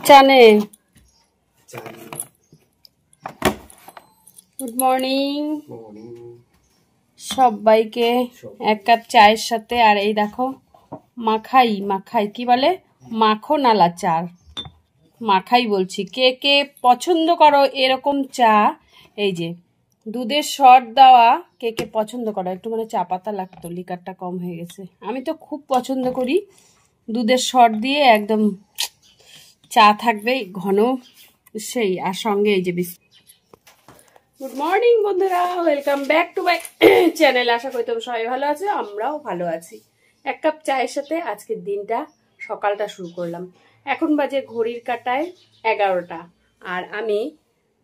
চানে good morning সবাইকে। এক cup চায়ের সাথে আর এই দেখো মাখাই কি বলে মাখন আলা চা, মাখাই বলছি। কে কে পছন্দ করো এরকম চা? এই যে দুধের শর্ট দেওয়া, কে কে পছন্দ করো? একটু মানে চা পাতা লাগতো, লিকারটা কম হয়ে গেছে। আমি তো খুব পছন্দ করি দুধের শর্ট দিয়ে, একদম চা থাকবে ঘন সেই, আর সঙ্গে এই যে বিস্কুট। গুড মর্নিং বন্ধুরা, welcome back to my channel. আশা করি তোমরা সবাই ভালো আছো, আমরাও ভালো আছি। এক কাপ চায়ের সাথে আজকের দিনটা, সকালটা শুরু করলাম। এখন বাজে ঘড়ির কাঁটায় 11টা, আর আমি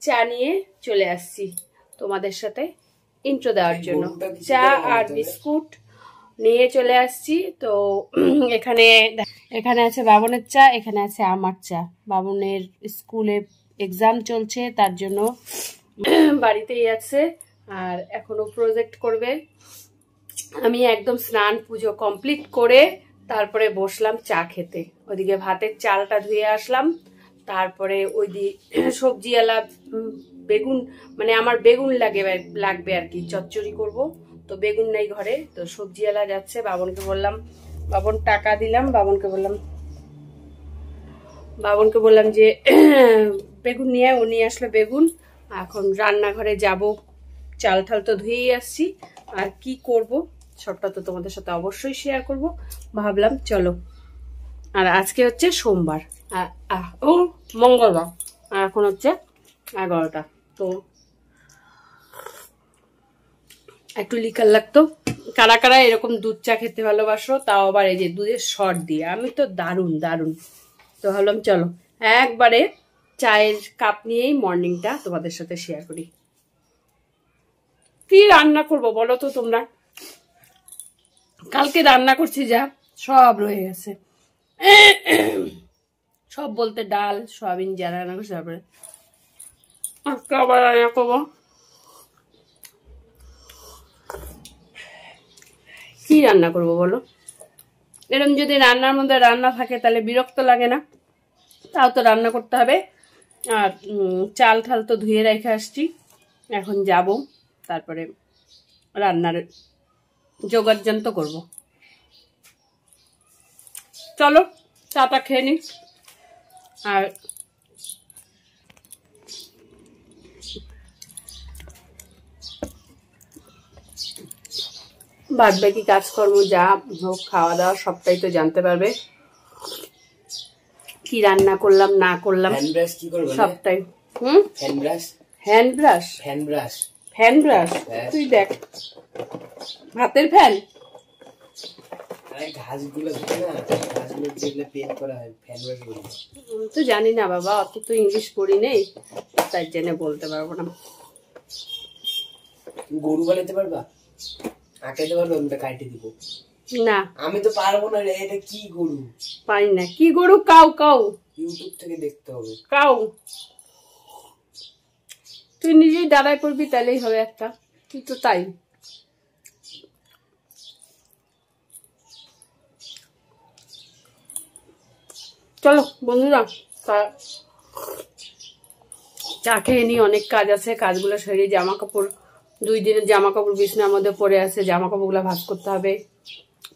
চা নিয়ে চলে আসছি তোমাদের সাথে ইন্ট্রো দেওয়ার জন্য। চা আর বিস্কুট নিয়ে চলে আসছি। তো এখানে আছে বাবনের চা, এখানে আছে আমার চা। বাবনের স্কুলে এক্সাম চলছে, তার জন্য বাড়িতেই আছে, আর এখনো প্রজেক্ট করবে। আমি একদম স্নান পুজো কমপ্লিট করে তারপরে বসলাম চা খেতে। ওইদিকে ভাতের চালটা ধুয়ে আসলাম, তারপরে ওই সবজিওয়ালা বেগুন, মানে আমার বেগুন লাগবে আর কি, চচ্চড়ি করব। তো বেগুন নাই ঘরে, তো সবজিওয়ালা যাচ্ছে। বাবনকে বললাম, বাবন টাকা দিলাম, বাবনকে বললাম যে বেগুন নিয়ে, ও নিয়ে আসলো বেগুন। এখন রান্নাঘরে যাব, চাল ঠাল তো ধুয়েই আসছি, আর কি করব সবটা তো তোমাদের সাথে অবশ্যই শেয়ার করব। ভাবলাম চলো, আর আজকে হচ্ছে সোমবার ও মঙ্গলবার, আর এখন হচ্ছে 11টা। তো একটু লিকার লাগতো। কারা কারা এরকম দুধ চা খেতে ভালোবাসো, তাও আবার এই যে দুধের শর্ট দিয়ে, আমি তো দারুণ। তো ভাবলাম চলো একবারে চায়ের কাপ নিয়েই মর্নিংটা তোমাদের সাথে শেয়ার করি। কি রান্না করব বলো তো তোমরা? কালকে রান্না করছি যা, সব রয়ে গেছে। সব বলতে ডাল সয়াবিন যা রান্না করছি, তারপরে আবার রান্না করবো। কি রান্না করবো বলো? এরকম যদি রান্নার মধ্যে রান্না থাকে তাহলে বিরক্ত লাগে না? তাও তো রান্না করতে হবে। আর চাল ঠাল তো ধুয়ে রেখে আসছি, এখন যাব, তারপরে রান্নার জোগাড়যন্ত্র করব। চলো চাটা খেয়ে নি। আর বাদ বাকি কাজকর্ম যা হোক, খাওয়া দাওয়া সবটাই তো জানতে পারবে, কি রান্না করলাম না করলাম সবটাই। ফ্যান ব্রাশ তুই দেখ, হাতের ফ্যান। তো জানি না বাবা, অত তো ইংলিশ পড়ি নেই, তাই জন্য বলতে পারবো না। গরু বানাতে পারবা? আঁকাইতে পারবো? আমি কাটে দিব না, আমি তো পারবো না রে। এটা কি গরু? পারি না। কি গরু? কাউ। ইউটিউব থেকে দেখতে হবে। কাউ তুই নিজেই দাঁড়ায় পড়বি, তাহলেই হবে একটা। তুই তো তাই। চলো বন্ধুরা, চা খেয়ে নি। অনেক কাজ আছে, কাজগুলো সেরে জামা কাপড়, 2 দিনের জামা কাপড় বিছনার মধ্যে পরে আছে, জামা কাপড়গুলো ভাঁজ করতে হবে।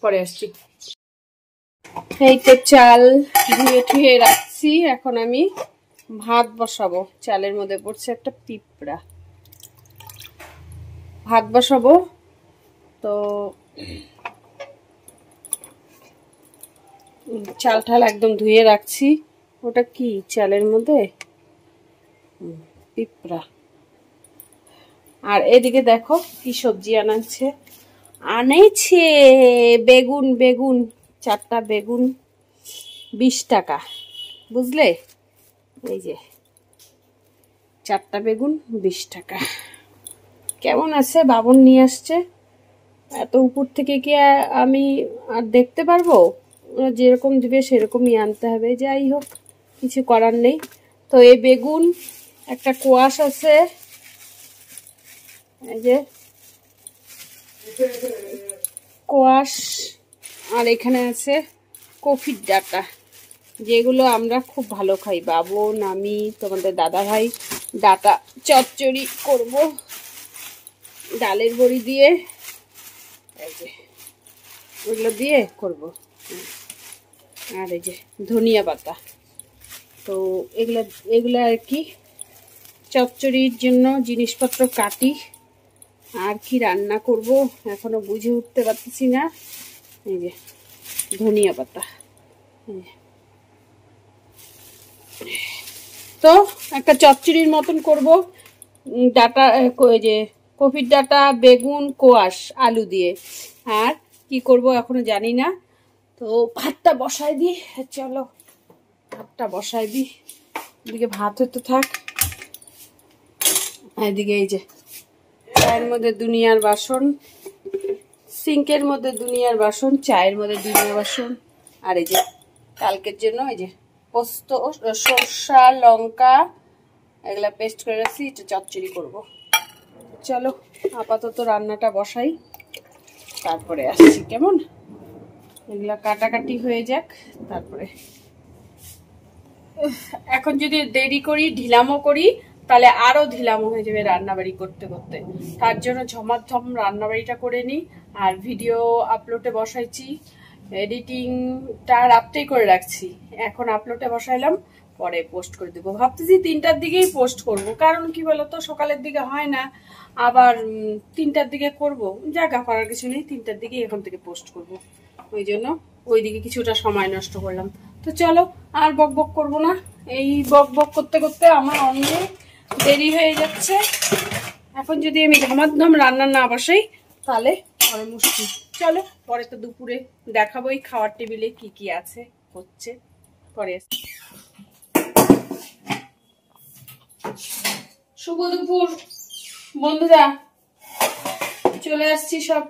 পরে আসছি। এই তো চাল ধুয়ে ঠুয়ে রাখছি, এখন আমি ভাত বসাবো। চালের মধ্যে পড়ছে একটা পিঁপড়া, ভাত বসাবো। তো চাল ঠাল একদম ধুয়ে রাখছি। ওটা কি চালের মধ্যে? পিঁপড়া। আর এদিকে দেখো কি সবজি আনেছে বেগুন 4টা বেগুন 20 টাকা, বুঝলে? এই যে 4টা বেগুন 20 টাকা। কেমন আছে? বাবন নিয়ে আসছে। এত উপর থেকে কি আমি আর দেখতে পারবো? ওরা যেরকম দিবে সেরকমই আনতে হবে, যাই হোক কিছু করার নেই। তো এই বেগুন, একটা কোয়াশ আছে, এই যে কোয়াশ, আর এখানে আছে কফির ডাটা। যেগুলো আমরা খুব ভালো খাই, বাবন, আমি, তোমাদের দাদা ভাই। ডাটা চচ্চড়ি করব ডালের বড়ি দিয়ে, এই যে ওগুলো দিয়ে করব। আর এই যে ধনিয়া পাতা, তো এগুলো আর কি চচ্চড়ির জন্য জিনিসপত্র কাটি। আর কি রান্না করব এখনো বুঝে উঠতে পারতেছি না। এই যে ধনিয়া পাতা, তো একটা চচ্চড়ির মতন করব। ডাটা, এই যে কপির ডাটা, বেগুন, কোয়াশ, আলু দিয়ে। আর কি করব এখনো জানি না। তো ভাতটা বসাই দিই, চলো ভাতটা বসাই দিই। এদিকে ভাত হতে থাক, এদিকে এই যে চায়ের মধ্যে দুনিয়ার বাসন, সিঙ্কের মধ্যে দুনিয়ার বাসন, চায়ের মধ্যে দুনিয়ার বাসন। আর এই যে কালকের জন্য এই যে পোস্ত, সরষা, লঙ্কা এগুলা পেস্ট করে রাখছি, এটা চচ্চড়ি করব। চলো আপাতত রান্নাটা বসাই, তারপরে আসছি। কেমন এগুলা কাটাকাটি হয়ে যাক, তারপরে। এখন যদি দেরি করি, ঢিলামো করি, তাহলে আরো ঢিলামো হয়ে যাবে রান্নাবাড়ি করতে করতে। তার জন্য ঝমাঝম রান্নাবাড়িটা করে নিই। আর ভিডিও আপলোডে বসাইছি, এডিটিংটা রাত্রেই করে রাখছি, এখন আপলোডে বসাইলাম, পরে পোস্ট করে দেবো। ভাবতেছি 3টার দিকেই পোস্ট করব, কারণ কি বলতো সকালের দিকে হয় না, আবার 3টার দিকে করব, জায়গা করার কিছু নেই, 3টার দিকেই এখন থেকে পোস্ট করব। ওই জন্য ওইদিকে কিছুটা সময় নষ্ট করলাম। তো চলো আর বক বক করবো না, এই বক বক করতে করতে আমার অনেক দেরি হয়ে যাচ্ছে। এখন যদি আমি ধামাধম রান্না না বসাই তাহলে পরে মুশকিল। চলো পরে তো দুপুরে দেখাবোই খাওয়ার টেবিলে কি কি আছে হচ্ছে, পরে। শুভ দুপুর বন্ধুরা, চলে আসছি সব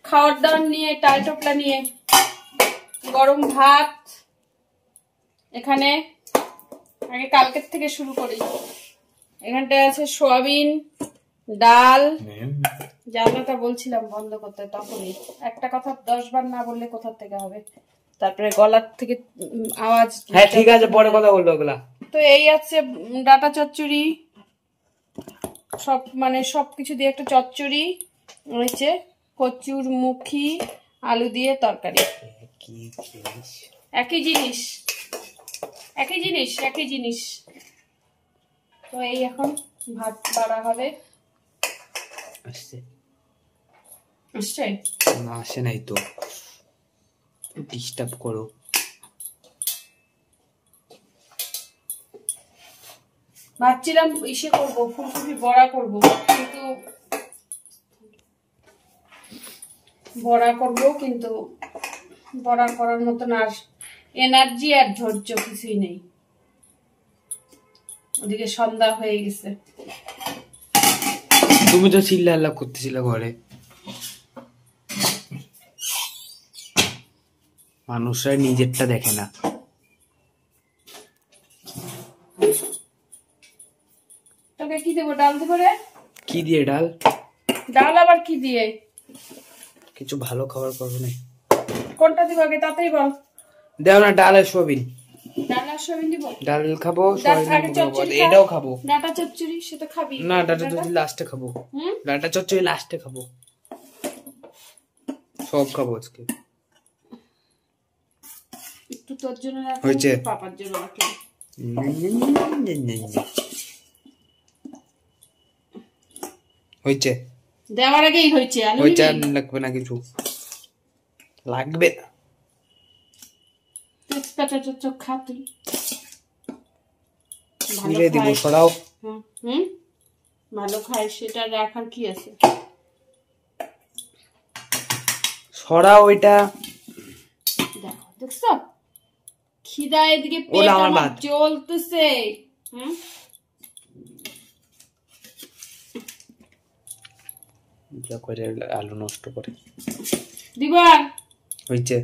খাওয়ার দাওয়ার নিয়ে, টাল টোপলা নিয়ে। গরম ভাত এখানে, আগে কালকের থেকে শুরু করি। এখানটায় আছে সোয়াবিন, ডাল। জানলাটা বলছিলাম বন্ধ করতে, তখনই একটা কথা 10 বার না বললে কোথা থেকে হবে, তারপরে গলার থেকে আওয়াজ। হ্যাঁ ঠিক আছে, পরে কথা বলবো ওগুলা। তো এই আছে ডাটা চচ্চড়ি, সব মানে সবকিছু দিয়ে একটা চচ্চড়ি রয়েছে, কচুর মুখী, আলু দিয়ে তরকারি। একই জিনিস একই জিনিস একই জিনিস। তো এই এখন ভাত বাড়া হবে। আসছে আসছে না, আসে নাই তো, ডিস্টার্ব করো। ভাবছিলাম ইসে করবো, ফুলকপি বড়া করবো, কিন্তু বড়া করার মতন আর এনার্জি আর ধৈর্য কিছুই নেই। ওদিকে সন্ধ্যা হয়ে গেছে। তুমি তো চিল্লা করতেছিলে ঘরে, মানুষরা নিজেরটা দেখে না। তোকে কি দেবো, ডাল দেবো রে? কি দিয়ে ডাল? ডাল আবার কি দিয়ে? কিছু ভালো খাবার করবো না। কোনটা দিব আগে তাড়াতাড়ি বল। দেও না, ডাল আর সোয়াবিন। ডাল আর সোয়াবিন দিব? ডাল খাবো, সোয়াবিন খাবো, এটাও খাবো। ডাটা চচ্চড়ি সেটা খাবি না, ডাটা চচ্চড়ি লাস্টে খাবো। ডাটা চচ্চড়ি লাস্টে খাবো, সব খাবো আজকে। একটু তোর জন্য রাখলাম, হয়েছে, পাপার জন্য রাখলাম। হয়েছে, দেওয়ার আগেই হয়েছে। হয়েছে, লাগবে না কিছু, লাগবে না। তেজপাতা চোখ খা তুই, মিলে দিব, সরাও। ভালো খাই, সেটা রাখার কি আছে, সরাও ওইটা। দেখো দেখছো খিদা এদিকে পেট আমার জ্বলতেছে। করে আলু নষ্ট করে দিবা হয়েছে।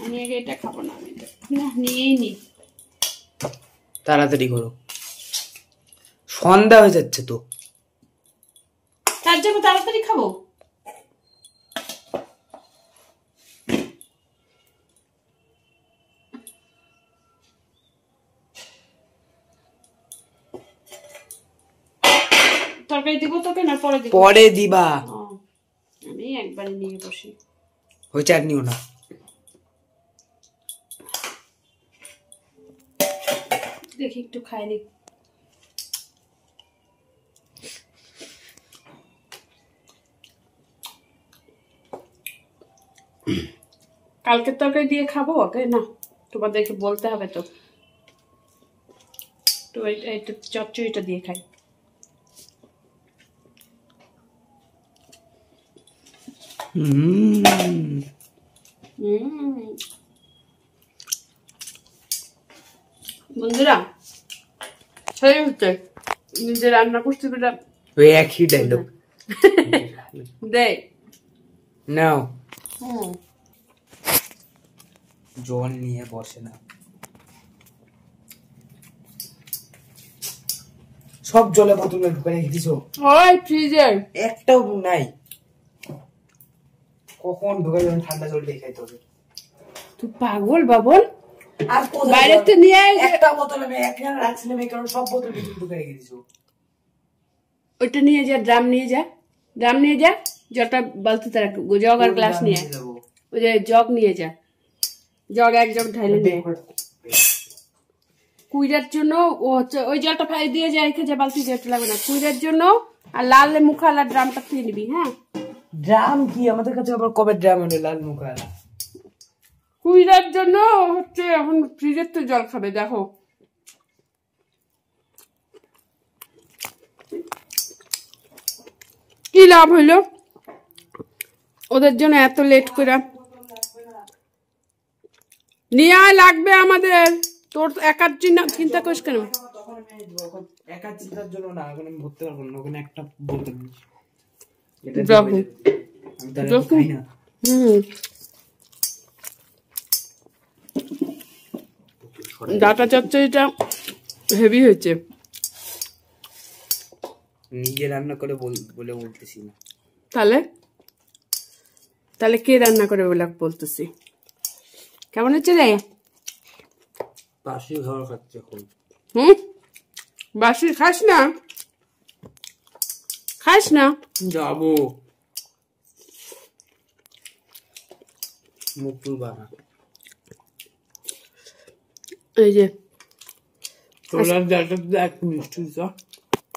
আমি আগে এটা খাবো না, আমি নিয়েই নি। তাড়াতাড়ি করো, সন্ধ্যা হয়ে যাচ্ছে তো। তার জন্য তাড়াতাড়ি খাবো। তরকারি দিব তোকে না পরে দিব? পরে দিবা। আমি একবারে নিয়ে বসি। ওই চাটনিও না। দেখি একটু খাই নি। কালকের তরকারি দিয়ে খাবো ওকে না? তোমাদেরকে বলতে হবে তো। তো এইটা চচ্চড়িটা দিয়ে খাই। বন্ধুরা সেই হচ্ছে নিজে রান্না করতে পেরে ওই একই ডায়লগ দে নাও। জল নিয়ে বসে না, সব জলে বোতলে ঢুকে রেখে দিছো। ওই ফ্রিজে একটাও নাই। কখন ঢুকে যাবেন? ঠান্ডা জল দিয়ে খাইতে হবে। তুই পাগল বাবল। আর বাইরে তো নিয়ে একটা বোতল আমি একখানে রাখছিলাম, এই কারণে সব বোতল ভিতরে ঢুকে রেখে দিছো। ওইটা নিয়ে যা, ড্রাম নিয়ে যা, ড্রাম নিয়ে যা, জলটা বালতিতে রাখ, জগ আর গ্লাস নিয়ে। ওই যে জগ নিয়ে যা, জগ এক জগ ঢাইলে নিয়ে। কুইরার জন্য ও হচ্ছে ওই জলটা ফাই দিয়ে যায়, রেখে যা, বালতি যেতে লাগবে না। কুইরার জন্য আর লাল মুখালা ড্রামটা খেয়ে নিবি। হ্যাঁ, ড্রাম কি আমাদের কাছে আবার কবে ড্রাম এনে লাল মুখালা? কুইরার জন্য হচ্ছে এখন ফ্রিজের তো জল খাবে। দেখো কি লাভ হইলো ওদের জন্য এত লেট করে নিয়ে লাগবে আমাদের। তোর একার জন্য চিন্তা করিস কেন? একা চিন্তার জন্য না, এখন আমি ভরতে পারবো না। ওখানে একটা বোতল ডাটা চচ্চড়িটা হেভি হয়েছে। নিজে রান্না করে বলে বলতেছি না। তাহলে তাহলে কে রান্না করে বলে বলতেছি? কেমন হচ্ছে রে? বাসি খাবার খাচ্ছে এখন। বাসি খাস না, খাস না। যাবো মুকুল বানা। এই যে ছোলার ডালটা দেখ মিষ্টি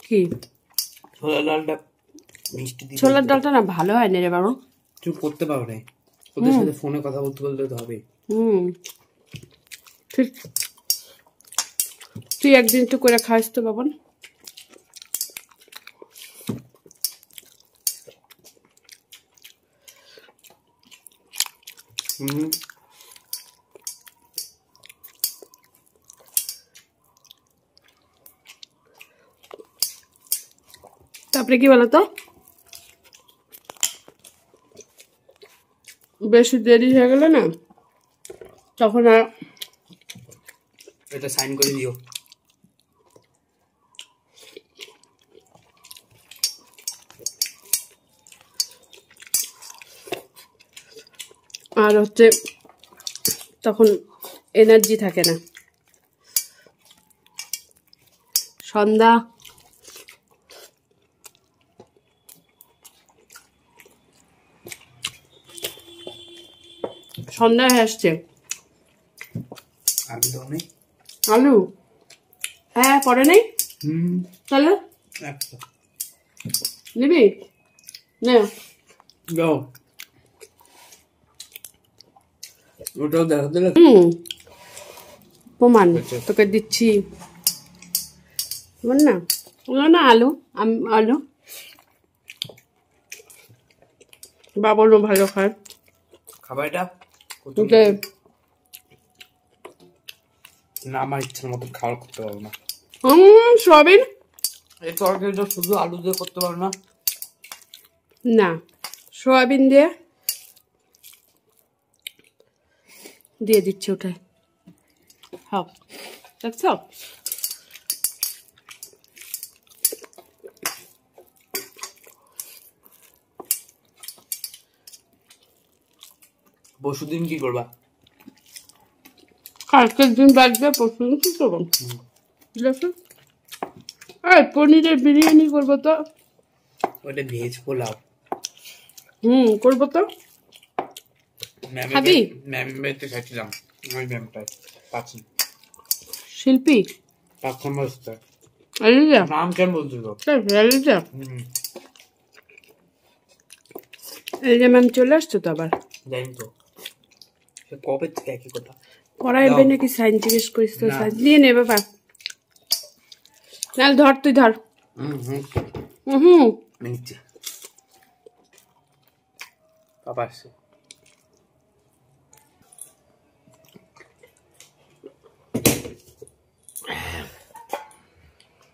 কি? ছোলার ডালটা মিষ্টি দিয়ে। ছোলার ডালটা না ভালো হয় না রে বাবু। চুপ করতে পারো না, ওদের সাথে ফোনে কথা বলতে বলতে তো হবে। ঠিক, তুই একদিন একটু করে খাস তো বাবন। তারপরে কি বলতো, বেশি দেরি হয়ে গেল না তখন আর এটা সাইন করে দিও। আর হচ্ছে তখন এনার্জি থাকে না। সন্ধ্যা সন্ধ্যা হয়ে আসছে। আলু হ্যাঁ পরে নেই, তাহলে নিবি না? ওটাও দেখা দিলে প্রমাণ তোকে দিচ্ছি। না না আলু, আলু বাবনও ভালো খায় খাবারটা। না আমার ইচ্ছার মতো খাবার করতে পারবো না। সয়াবিন এই তরকারিটা শুধু আলু দিয়ে করতে পারবো না। না সয়াবিন দিয়ে দিয়ে দিচ্ছি ওটাই। হ্যাঁ দেখছ, পরশুদিন কি করবা? কালকের দিন বাড়বে, পরশুদিন কি করবো? পনিরের বিরিয়ানি করবো তো। ওটা ভেজ পোলাও। করবো তো। খাবি? ম্যামবাড়িতে খাইছিলাম, ওই ম্যামটাই পাচ্ছি শিল্পী পাচ্ছি মাস্টার আলিজা নাম কেন বলছিল? আলিজা আলিজা ম্যাম চলে আসছো তো আবার? জানি তো, সে কবে থেকে একই কথা। পড়াইবে নাকি সাইন জিজ্ঞেস করিস তো? সাইন দিয়ে নে বাবা, নাহলে ধর, তুই ধর। নিচে পাপা আসছে।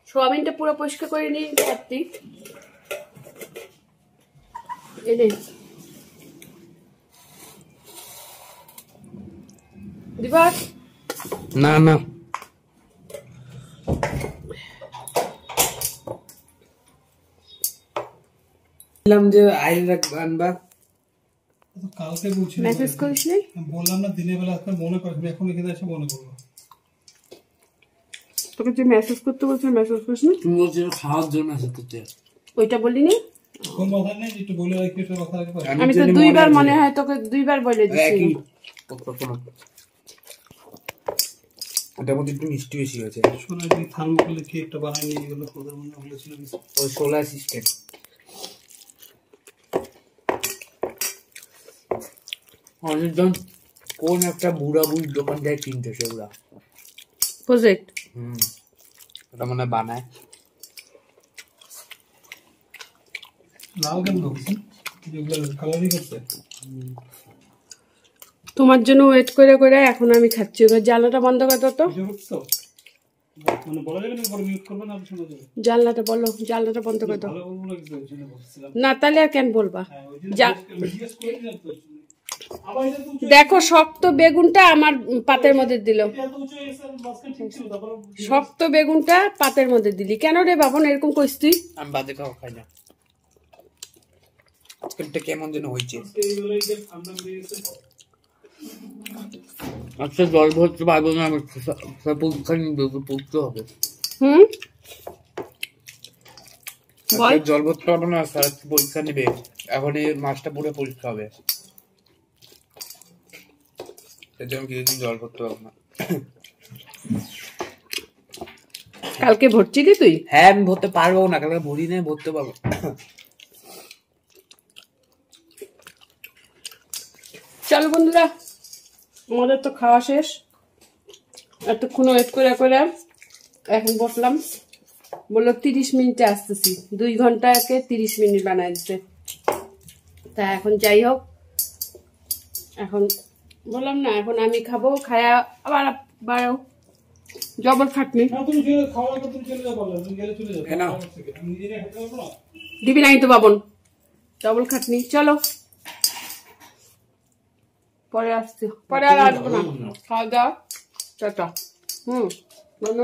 সোয়াবিনটা পুরো পরিষ্কার করে নিই কাটতি। এই নে দিবাস। না না বললাম যে আইল আনবা, কালকে বলছি মেসেজ করিস নি? বললাম না দিনের বেলা আজকে মনে করিস, এখন এখানে এসে মনে করবো। তোকে যে মেসেজ করতে বলছে মেসেজ করিস নি? তুমি বলছো খাওয়ার জন্য আছে তো, ওইটা বললি নি? কোন কথা নেই, একটু বলে রাখি, একটু কথা রাখি। আমি তো দুইবার মনে হয় তোকে দুইবার বলে দিছি। ওটার মধ্যে একটু মিষ্টি বেশি হয়েছে। শোনা তুই থার্মোকলে কি একটা বানাই নিয়ে গেল, ওদের মনে হয়েছিল ওই সোলার সিস্টেম। অনেকজন কোন একটা বুড়া বুড়ি দোকান থেকে কিনতে সেগুলা প্রজেক্ট। ওটা মনে হয় বানায়। লাল কেন ঢুকছে, কালারই করছে। তোমার জন্য ওয়েট করে করে এখন আমি খাচ্ছি। ওদের জানলাটা বন্ধ করে দাও তো। মানে বলা যাবে না, পরে মিউট করবে না, শোনা যাবে। জানলাটা বলো, জানলাটা বন্ধ করে দাও। ভালো বলবো না কিছু, ওই জন্য বলছিলাম। না তাহলে আর কেন বলবা? জিজ্ঞেস করে দিলাম তো। আবার এটা তো দেখো শক্ত বেগুনটা আমার পাতের মধ্যে দিল। এত উঁচু হয়ে গেছে, মাঝখানে ঠিক ছিল, তারপরে শক্ত বেগুনটা পাতের মধ্যে দিলি কেন রে বাবন? এরকম কইস তুই? আমি বাজে খাওয়া খাই না, আজকালটা কেমন যেন হয়েছে। এই বেলায় যে ঠান্ডা লেগে গেছে। আচ্ছা জল ভরতে পারবো না, আমার পরীক্ষা পড়তে হবে। জল ভরতে পারবো না, স্যার পরীক্ষা নেবে এখন, এই মাসটা পুরো পরীক্ষা হবে, সেজন্য কিছুদিন জল ভরতে পারবো না। কালকে ভরছিলি তুই? হ্যাঁ আমি ভরতে পারবো না, কালকে ভরি নেই, ভরতে পারবো। চলো বন্ধুরা, আমাদের তো খাওয়া শেষ। এতক্ষণ ওয়েট করে করে এখন বসলাম। বললো 30 মিনিটে আসতেছি, 2 ঘন্টাকে 30 মিনিট বানাই দিচ্ছে। তা এখন যাই হোক, এখন বললাম না এখন আমি খাবো, খায়া আবার বাড়াও জবর খাটনি। তুমি খাওয়া দাওয়া তুমি চলে যাবো, তুমি গেলে চলে যাবো। আমি নিজে খেতে পারবো না, দিবি নাই তো বাবন, ডবল খাটনি। চলো পরে আসছি, পরে আর আসবো না। খাওয়া দাওয়া টাটা। বন্ধ